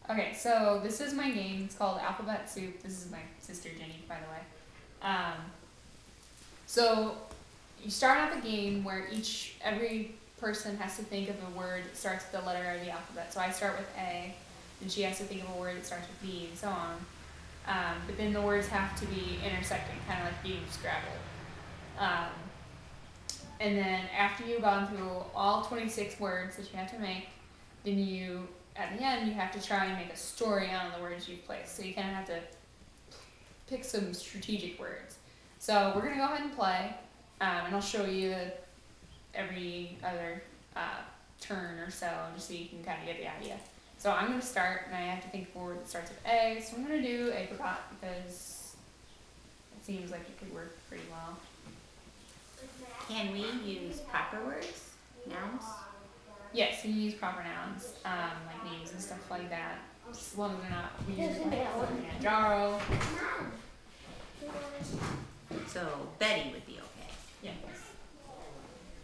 Okay, so this is my game. It's called Alphabet Soup. This is my sister Jenny, by the way. So you start out the game where every person has to think of a word that starts with the letter of the alphabet. So I start with A, and she has to think of a word that starts with B, and so on. But then the words have to be intersecting, kind of like being Scrabble. Um, and then after you've gone through all 26 words that you have to make, then at the end, you have to try and make a story out of the words you've placed. So you kind of have to pick some strategic words. So we're gonna go ahead and play, and I'll show you every other turn or so, just so you can kind of get the idea. So I'm gonna start, and I have to think of a word that starts with A. So I'm gonna do apricot because it seems like it could work pretty well. Can we use proper words? Nouns? Yes, you use proper nouns, like names and stuff like that. As long as they're not weird, like Manjaro. So Betty would be okay. Yes.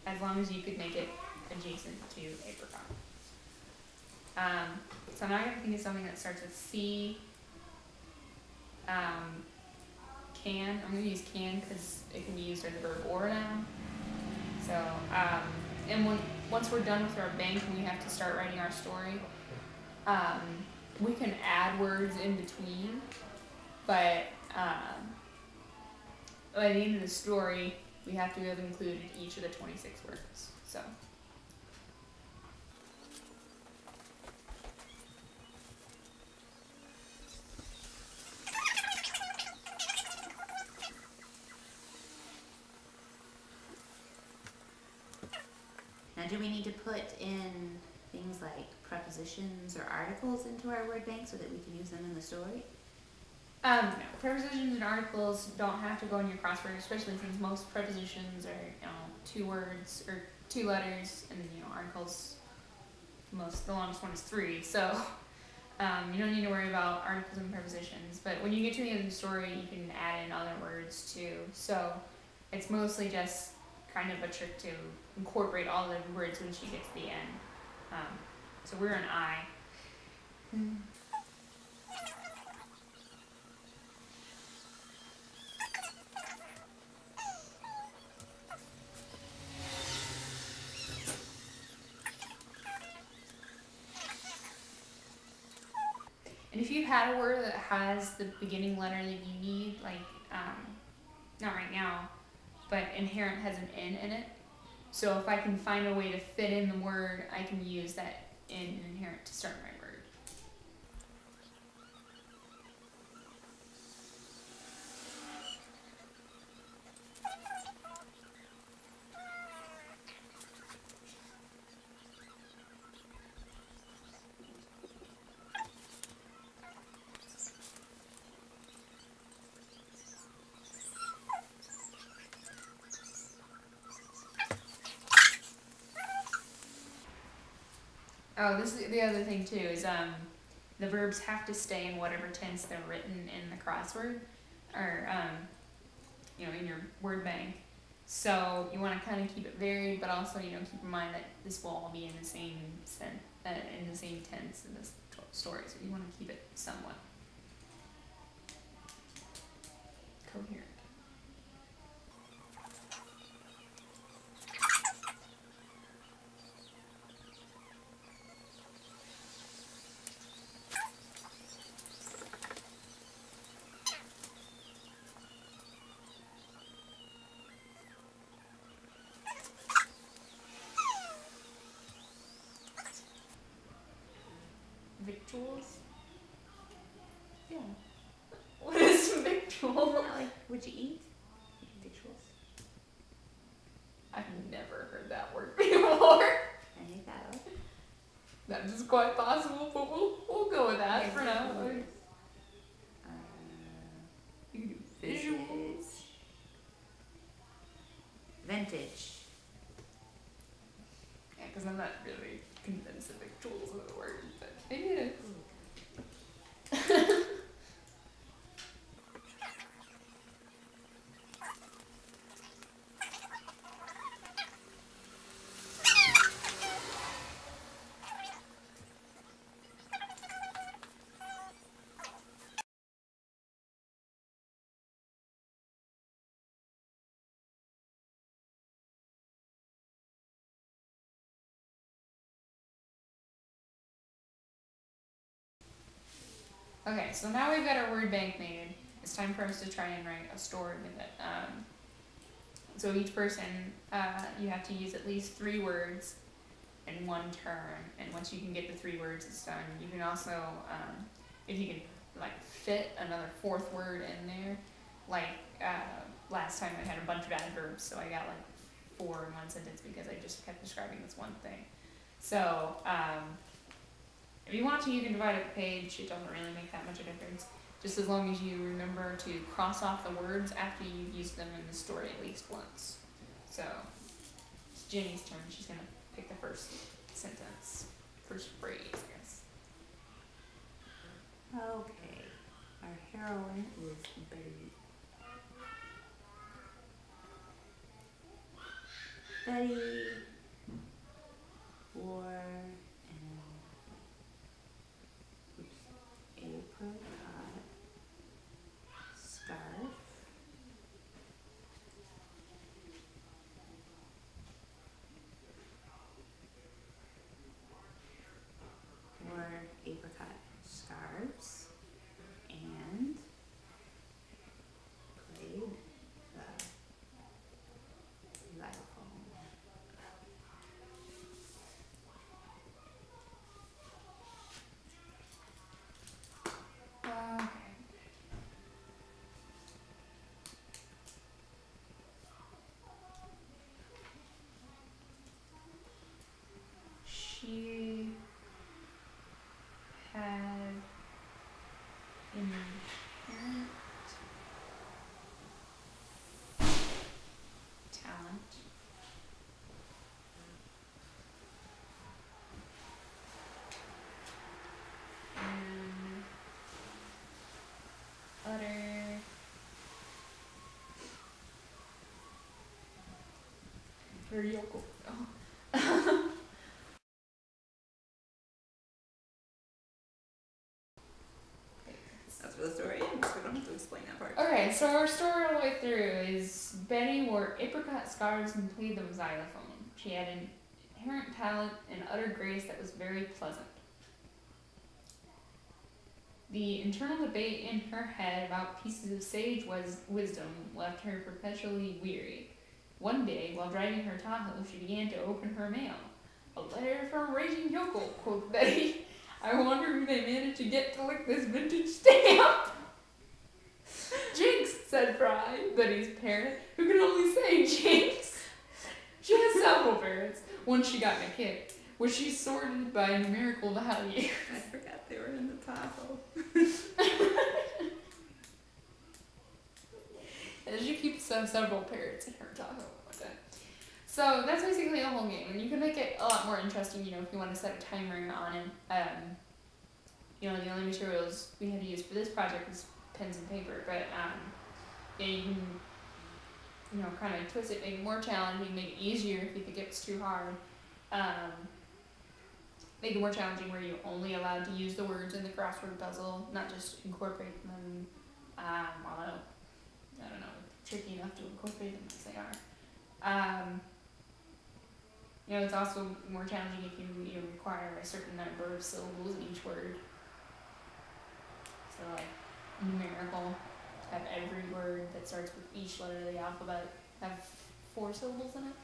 As long as you could make it adjacent to apricot. So now I have to think of something that starts with C. Can. I'm going to use can because it can be used as a verb or a noun. So, and once we're done with our bank and we have to start writing our story, we can add words in between, but by the end of the story, we have to have included each of the 26 words. So. Now, do we need to put in things like prepositions or articles into our word bank so that we can use them in the story? No, prepositions and articles don't have to go in your crossword, especially since most prepositions are, 2 words or 2 letters, and then, articles, the longest one is 3. So, you don't need to worry about articles and prepositions. But when you get to the end of the story, you can add in other words too. So, it's mostly just kind of a trick to incorporate all the words when she gets to the end. So we're an I. And if you've had a word that has the beginning letter that you need, like, not right now, but inherent has an N in it. So if I can find a way to fit in the word, I can use that N and inherent to start my word. Oh, this is the other thing too, is the verbs have to stay in whatever tense they're written in the crossword, or in your word bank. So you want to kind of keep it varied, but also keep in mind that this will all be in the same tense in this story. So you want to keep it somewhat coherent. Victuals? Yeah. What is victual? Like, would you eat? Victuals? I've never heard that word before. I hate that up. That is quite possible, but we'll go with that for now. You can do visuals. Vintage. Yeah, because I'm not really convinced that victuals is the word, but maybe it is. Okay, so now we've got our word bank made. It's time for us to try and write a story with it. So each person, you have to use at least 3 words in one turn, and once you can get the 3 words, it's done. You can also, if you can like fit another 4th word in there, like last time I had a bunch of adverbs, so I got like 4 in one sentence because I just kept describing this one thing. So if you want to, you can divide up the page. It doesn't really make that much of a difference, just as long as you remember to cross off the words after you've used them in the story at least once. So it's Jenny's turn. She's gonna pick the first sentence, first phrase, I guess. Okay, our heroine is Betty. Betty wore an apricot scarf scarves and played the xylophone. Okay. She had inherent talent and utter her yokel. Oh. That's where the story ends, so we don't have to explain that part. Okay, so our story all the way through is Betty wore apricot scarves and played the xylophone. She had an inherent talent and utter grace that was very pleasant. The internal debate in her head about pieces of sage wisdom left her perpetually weary. One day, while driving her Tahoe, she began to open her mail. "A letter from Raging Yokel," quoth Betty. "I wonder who they managed to get to lick this vintage stamp." "Jinx," said Fry, Betty's parrot, who could only say Jinx. She had several parrots. Once she got in a kick, which she sorted by numerical value. I forgot they were in the Tahoe. And she keeps several parrots in her Tahoe. Okay. So that's basically the whole game, and you can make it a lot more interesting, if you want to set a timer on it. The only materials we had to use for this project was pens and paper, but you can, kind of twist it, make it more challenging, make it easier if you think it's too hard. Make it more challenging where you're only allowed to use the words in the crossword puzzle, not just incorporate them, although, I don't know, tricky enough to incorporate them as they are. It's also more challenging if you require a certain number of syllables in each word. So like numerical, have every word that starts with each letter of the alphabet have 4 syllables in it.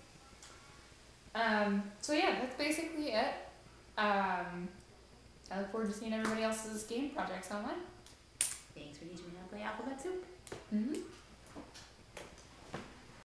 So yeah, that's basically it. I look forward to seeing everybody else's game projects online. Thanks for teaching me how to play Alphabet Soup. Mm-hmm.